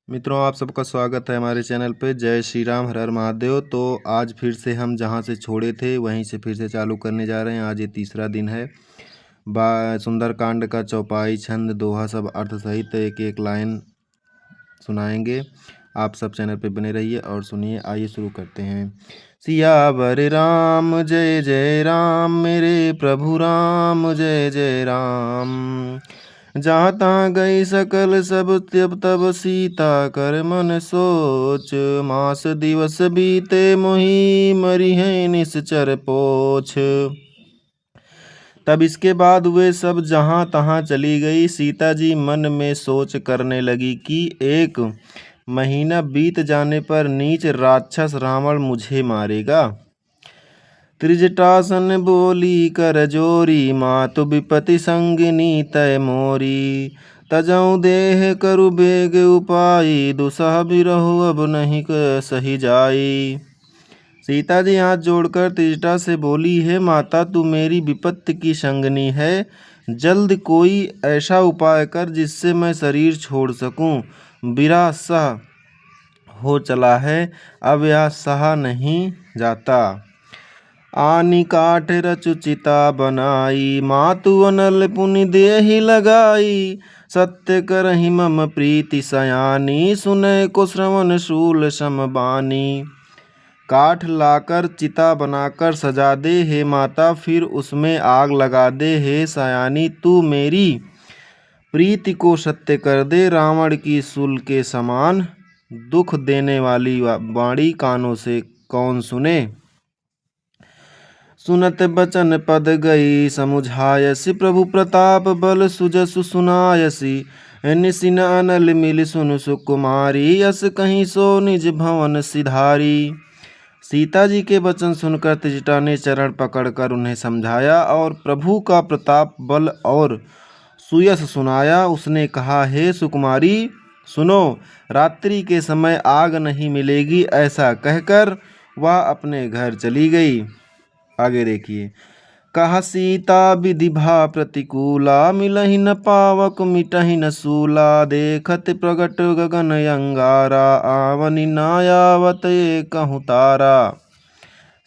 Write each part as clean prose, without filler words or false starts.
मित्रों, आप सबका स्वागत है हमारे चैनल पे। जय श्री राम, हर हर महादेव। तो आज फिर से हम जहाँ से छोड़े थे वहीं से फिर से चालू करने जा रहे हैं। आज ये तीसरा दिन है। सुंदरकांड का चौपाई, छंद, दोहा सब अर्थ सहित एक एक लाइन सुनाएंगे। आप सब चैनल पे बने रहिए और सुनिए। आइए शुरू करते हैं। सियावर राम जय जय राम, मेरे प्रभु राम जय जय राम। जहाँ तहाँ गई सकल सब तब तब सीता कर मन सोच। मास दिवस बीते मोही मरी है निश्चर पोछ। तब इसके बाद वे सब जहाँ तहाँ चली गई। सीता जी मन में सोच करने लगी कि एक महीना बीत जाने पर नीच राक्षस रावण मुझे मारेगा। त्रिजटासन बोली कर जोरी, मातु विपति संगिनी तय मोरी। तजऊ देह करु बेग उपाई, दुसह बिरहु अब नहीं सही जाई। सीता जी हाथ जोड़कर त्रिजटा से बोली, है माता, तू मेरी विपत्ति की संगनी है। जल्द कोई ऐसा उपाय कर जिससे मैं शरीर छोड़ सकूं। विरह सह हो चला है, अब यह सहा नहीं जाता। आनी काठ रचु चिता बनाई, मातु अनल पुनि देहि लगाई। सत्य करहि मम प्रीति सयानी, सुनय को श्रवण शूल समबानी। काठ लाकर चिता बनाकर सजा दे हे माता, फिर उसमें आग लगा दे हे सयानी। तू मेरी प्रीति को सत्य कर दे, रावण की सूल के समान। दुख देने वाली वाणी कानों से कौन सुने। सुनत बचन पद गई समुझायसी, प्रभु प्रताप बल सुजसु सुनायसी। निसिन अनल मिल सुन सुकुमारी, यस कहीं सो निज भवन सिधारी। सीता जी के वचन सुनकर त्रिजटा ने चरण पकड़कर उन्हें समझाया और प्रभु का प्रताप, बल और सुयस सुनाया। उसने कहा, हे सुकुमारी सुनो, रात्रि के समय आग नहीं मिलेगी। ऐसा कहकर वह अपने घर चली गई। आगे देखिए। कहा सीता विधि भा प्रतिकूला, मिलहि न पावक मिटहि न सूला। देखत प्रगट गगन अंगारा, आवनि नायावत कहूँ तारा।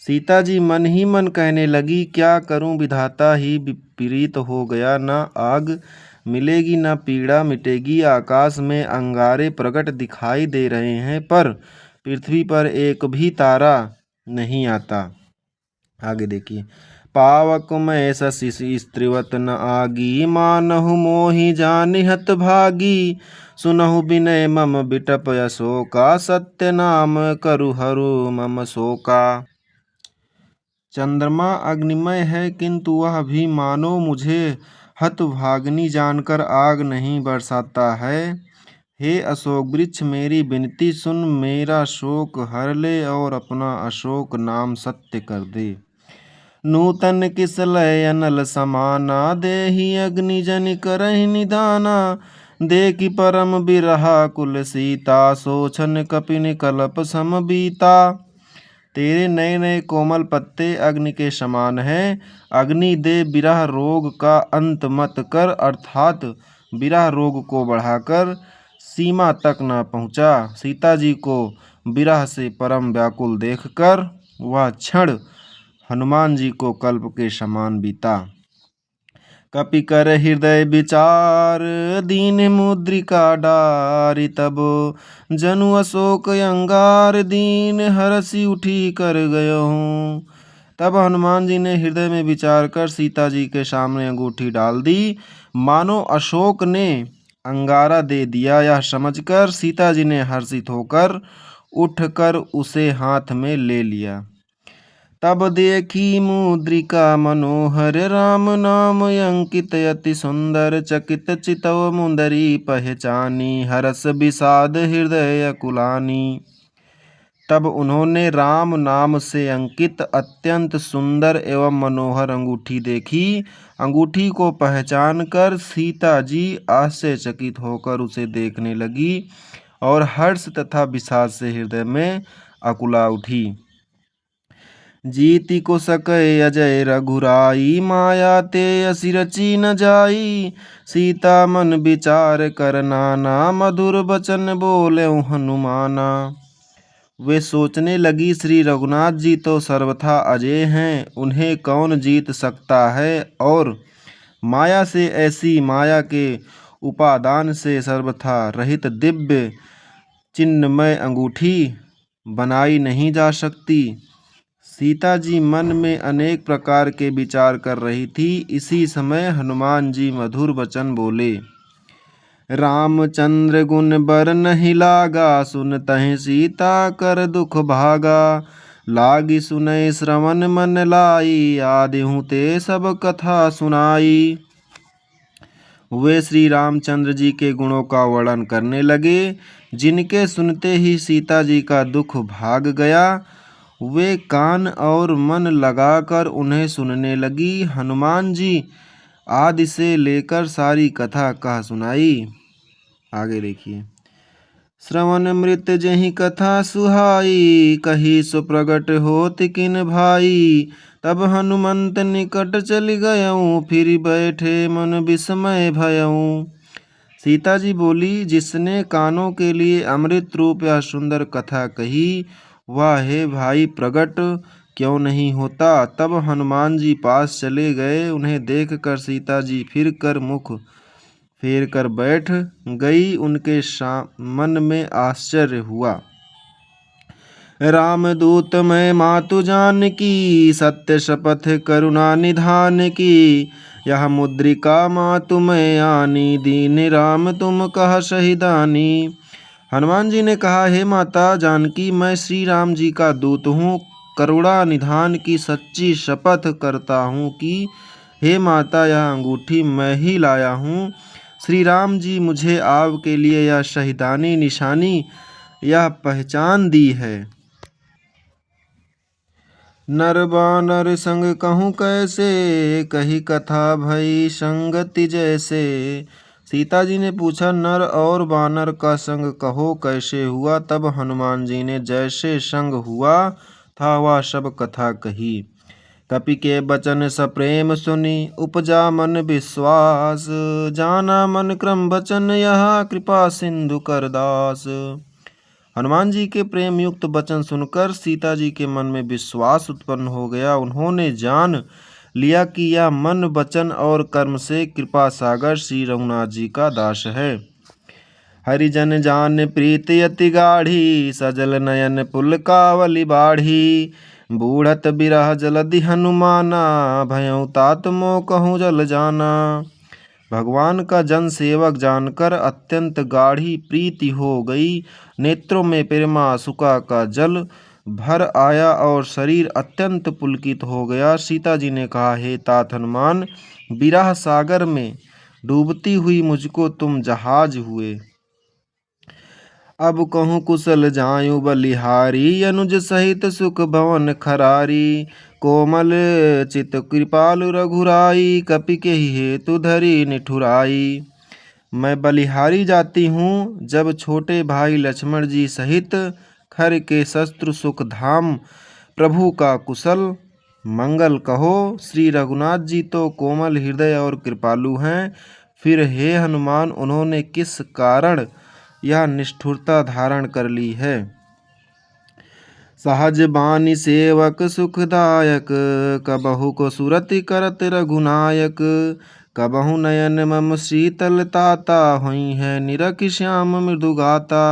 सीता जी मन ही मन कहने लगी, क्या करूं विधाता ही विपरीत हो गया। न आग मिलेगी न पीड़ा मिटेगी। आकाश में अंगारे प्रकट दिखाई दे रहे हैं, पर पृथ्वी पर एक भी तारा नहीं आता। आगे देखिए। पावक में शशि स्त्रीवत न आगी, मानहु मोहि जानि हत भागी। सुनहु विनय मम बिटप अशोका, सत्य नाम करु हरु मम शोका। चंद्रमा अग्निमय है, किंतु वह भी मानो मुझे हतभागिनी जानकर आग नहीं बरसाता है। हे अशोक वृक्ष, मेरी विनती सुन, मेरा शोक हर ले और अपना अशोक नाम सत्य कर दे। नूतन किसलय अनल समाना, देहि अग्नि जनि करहि निदाना। देखि परम बिरहा कुल सीता, सोचन कपिन कलप सम बीता। तेरे नए नए कोमल पत्ते अग्नि के समान हैं। अग्नि दे बिरह रोग का अंत मत कर, अर्थात बिरह रोग को बढ़ाकर सीमा तक न पहुँचा। सीता जी को बिरह से परम व्याकुल देखकर वह क्षण हनुमान जी को कल्प के समान बीता। कपि कर हृदय विचार, दीन मुद्रिका डारि। तब जनु अशोक अंगार, दीन हरसि उठी कर गयो हूँ। तब हनुमान जी ने हृदय में विचार कर सीता जी के सामने अंगूठी डाल दी। मानो अशोक ने अंगारा दे दिया। यह समझकर सीता जी ने हर्षित होकर उठकर उसे हाथ में ले लिया। तब देखी मुद्रिका मनोहर, राम नाम अंकित अति सुंदर। चकित चितव मुंदरी पहचानी, हरस विषाद हृदय अकुलानी। तब उन्होंने राम नाम से अंकित अत्यंत सुंदर एवं मनोहर अंगूठी देखी। अंगूठी को पहचानकर सीता जी आश्चर्यचकित होकर उसे देखने लगी और हर्ष तथा विषाद से हृदय में अकुला उठी। जीति को सकै अजय रघुराई, माया ते असि रची न जाई। सीता मन विचार कर नाना, मधुर बचन बोलेउ हनुमाना। वे सोचने लगी, श्री रघुनाथ जी तो सर्वथा अजय हैं, उन्हें कौन जीत सकता है। और माया से, ऐसी माया के उपादान से सर्वथा रहित दिव्य चिन्मय अंगूठी बनाई नहीं जा सकती। सीता जी मन में अनेक प्रकार के विचार कर रही थी। इसी समय हनुमान जी मधुर वचन बोले। रामचंद्र गुण बर नहीं लागा, सुनतहि सीता कर दुख भागा। लागी सुनय श्रवण मन लाई, आदिहूँ ते सब कथा सुनाई। वे श्री रामचंद्र जी के गुणों का वर्णन करने लगे, जिनके सुनते ही सीता जी का दुख भाग गया। वे कान और मन लगाकर उन्हें सुनने लगी। हनुमान जी आदि से लेकर सारी कथा कह सुनाई। आगे देखिए। श्रवण मृत जहि कथा सुहाई, कही सो प्रगट होत किन भाई। तब हनुमंत निकट चल गयऊँ, फिर बैठे मन विस्मय भयऊँ। सीता जी बोली, जिसने कानों के लिए अमृत रूप या सुंदर कथा कही, वह हे भाई प्रगट क्यों नहीं होता। तब हनुमान जी पास चले गए। उन्हें देखकर सीता जी फिर कर मुख फेर कर बैठ गई। उनके मन में आश्चर्य हुआ। रामदूत मैं मातु जानकी, सत्य शपथ करुणा निधान की। यह मुद्रिका मातु मैं आनी, दीन राम तुम कह शहीदानी। हनुमान जी ने कहा, हे माता जानकी, मैं श्री राम जी का दूत हूँ। करुणा निधान की सच्ची शपथ करता हूँ कि हे माता, यह अंगूठी मैं ही लाया हूँ। श्री राम जी मुझे आपके लिए यह शहीदानी निशानी, यह पहचान दी है। नर बानर संग कहूँ कैसे, कही कथा भई संगति जैसे। सीता जी ने पूछा, नर और बानर का संग कहो कैसे हुआ। तब हनुमान जी ने जैसे संग हुआ था वह सब कथा कही। कपि के बचन सप्रेम सुनी, उपजा मन विश्वास। जाना मन क्रम बचन, यह कृपा सिंधु कर दास। हनुमान जी के प्रेम युक्त वचन सुनकर सीता जी के मन में विश्वास उत्पन्न हो गया। उन्होंने जान लिया कि यह मन, वचन और कर्म से कृपा सागर श्री रघुनाथ जी का दास है। हरिजन जान प्रीति अति गाढ़ी, सजल नयन पुलकावली बाढ़ी। बूढ़त बिरह जलधि हनुमाना, भयउ तात मोह कहूँ जल जाना। भगवान का जन सेवक जानकर अत्यंत गाढ़ी प्रीति हो गई। नेत्रों में प्रेमा सुका का जल भर आया और शरीर अत्यंत पुलकित हो गया। सीता जी ने कहा, हे तात हनुमान, विरह सागर में डूबती हुई मुझको तुम जहाज हुए। अब कहूँ कुशल जायूं बलिहारी, अनुज सहित सुख भवन खरारी। कोमल चित कृपालु रघुराई, कपि के ही हेतु धरी निठुराई। मैं बलिहारी जाती हूँ, जब छोटे भाई लक्ष्मण जी सहित खर के शत्रु सुख धाम प्रभु का कुशल मंगल कहो। श्री रघुनाथ जी तो कोमल हृदय और कृपालु हैं, फिर हे हनुमान, उन्होंने किस कारण यह निष्ठुरता धारण कर ली है। सहज बानी सेवक सुखदायक, कबहु को सुरति करत रघुनायक। कबहु नयन मम शीतल ताता, हुई है निरख श्याम मृदुगाता।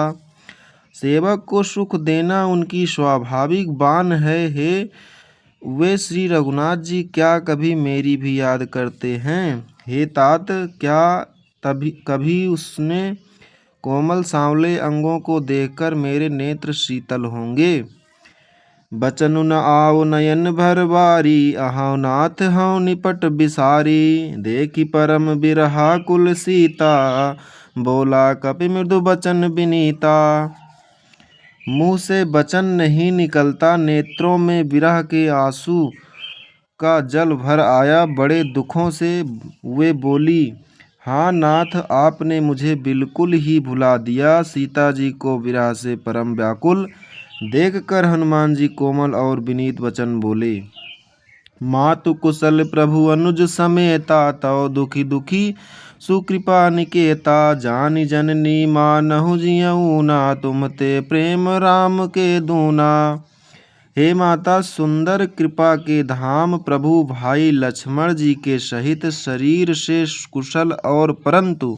सेवक को सुख देना उनकी स्वाभाविक बान है। हे वे श्री रघुनाथ जी क्या कभी मेरी भी याद करते हैं। हे तात, क्या कभी उसने कोमल सांवले अंगों को देखकर मेरे नेत्र शीतल होंगे। बचनु न आओ नयन भर बारी, अहौ नाथ हौ निपट बिसारी। देखी परम बिरहा कुल सीता, बोला कपि मृदु बचन विनीता। मुँह से वचन नहीं निकलता, नेत्रों में विरह के आंसू का जल भर आया। बड़े दुखों से वे बोली, हाँ नाथ, आपने मुझे बिल्कुल ही भुला दिया। सीता जी को विरह से परम व्याकुल देखकर हनुमान जी कोमल और विनीत वचन बोले। मातु कुशल प्रभु अनुज समेता, तव दुखी दुखी सुकृपा निकेता। जानि जननी मानहु जियऊ ना, तुम ते प्रेम राम के दूना। हे माता, सुंदर कृपा के धाम प्रभु भाई लक्ष्मण जी के सहित शरीर से कुशल और परंतु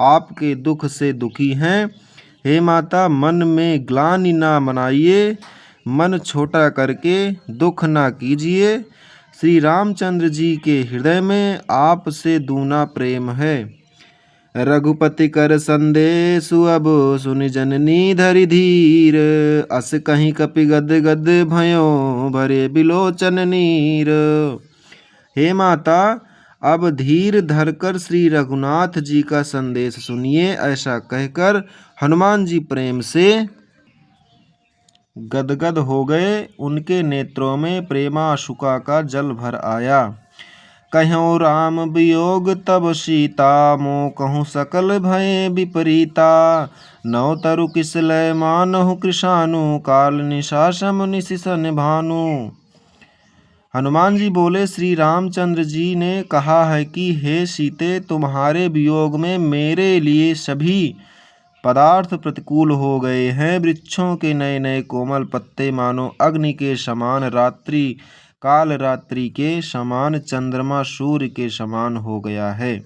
आपके दुख से दुखी हैं। हे माता, मन में ग्लानि ना मनाइए, मन छोटा करके दुख ना कीजिए। श्री रामचंद्र जी के हृदय में आपसे दूना प्रेम है। रघुपति कर संदेशु अब सुनि जननी धरि धीर। अस कहीं कपि गद गद भयो, भरे बिलोचन नीर। हे माता, अब धीर धरकर श्री रघुनाथ जी का संदेश सुनिए। ऐसा कहकर हनुमान जी प्रेम से गदगद हो गए। उनके नेत्रों में प्रेमाशुका का जल भर आया। कहूँ राम वियोग तब सीता, मोह कहूँ सकल भय विपरीता। नौ तरु किसलय मानहु कृषानु, काल निशासम निशिसन भानु। हनुमान जी बोले, श्री रामचंद्र जी ने कहा है कि हे सीते, तुम्हारे वियोग में मेरे लिए सभी पदार्थ प्रतिकूल हो गए हैं। वृक्षों के नए नए कोमल पत्ते मानो अग्नि के समान, रात्रि काल रात्रि के समान, चंद्रमा सूर्य के समान हो गया है।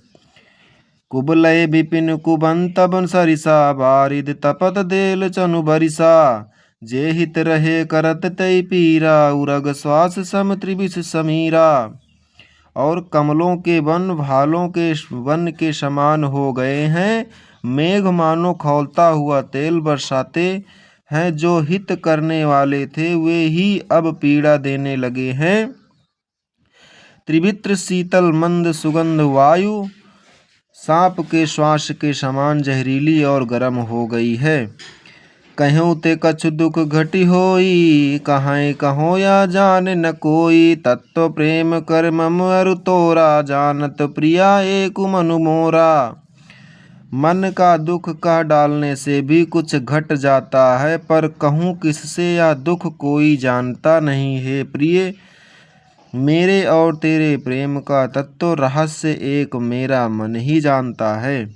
कुबलय विपिन कुबंतब सरिसा, बारिद तपत देल चनु बरिसा। जे हित रहे करत तय पीरा, उरग श्वास सम त्रिविश समीरा। और कमलों के वन भालों के वन के समान हो गए हैं। मेघ मानो खौलता हुआ तेल बरसाते हैं। जो हित करने वाले थे वे ही अब पीड़ा देने लगे हैं। त्रिवित्र शीतल मंद सुगंध वायु सांप के श्वास के समान जहरीली और गर्म हो गई है। कहूँ ते कछु दुख घटी होई, कहाँ कहो या जान न कोई। तत्व प्रेम कर मम अरु तोरा, जानत प्रिया एक मनु मोरा। मन का दुख कह डालने से भी कुछ घट जाता है, पर कहूँ किससे या दुख कोई जानता नहीं। है प्रिय, मेरे और तेरे प्रेम का तत्व रहस्य एक मेरा मन ही जानता है।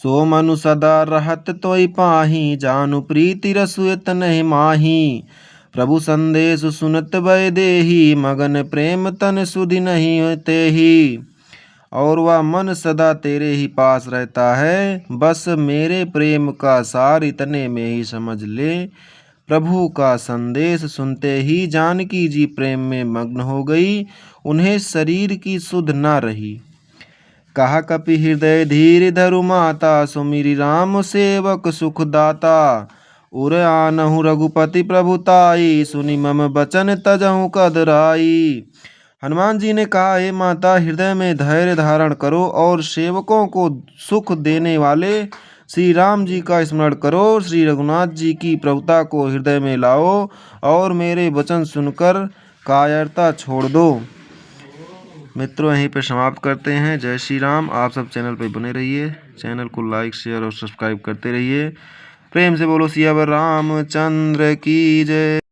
सो मनु सदा रहत तोई पाही, जानु प्रीति रसुयत नहीं माही। प्रभु संदेश सुनत भय देही, मगन प्रेम तन सुधि नहीं होते ही। और वह मन सदा तेरे ही पास रहता है। बस मेरे प्रेम का सार इतने में ही समझ ले। प्रभु का संदेश सुनते ही जानकी जी प्रेम में मग्न हो गई। उन्हें शरीर की सुध न रही। कहा कपि हृदय धीर धरु माता, सुमिरि राम सेवक सुख दाता। उर आनहु रघुपति प्रभुताई, सुनि मम बचन तजहु कदराई। हनुमान जी ने कहा, हे माता, हृदय में धैर्य धारण करो और सेवकों को सुख देने वाले श्री राम जी का स्मरण करो। श्री रघुनाथ जी की प्रभुता को हृदय में लाओ और मेरे वचन सुनकर कायरता छोड़ दो। मित्रों, यहीं पे समाप्त करते हैं। जय श्री राम। आप सब चैनल पे बने रहिए, चैनल को लाइक शेयर और सब्सक्राइब करते रहिए। प्रेम से बोलो सियावर रामचंद्र की जय।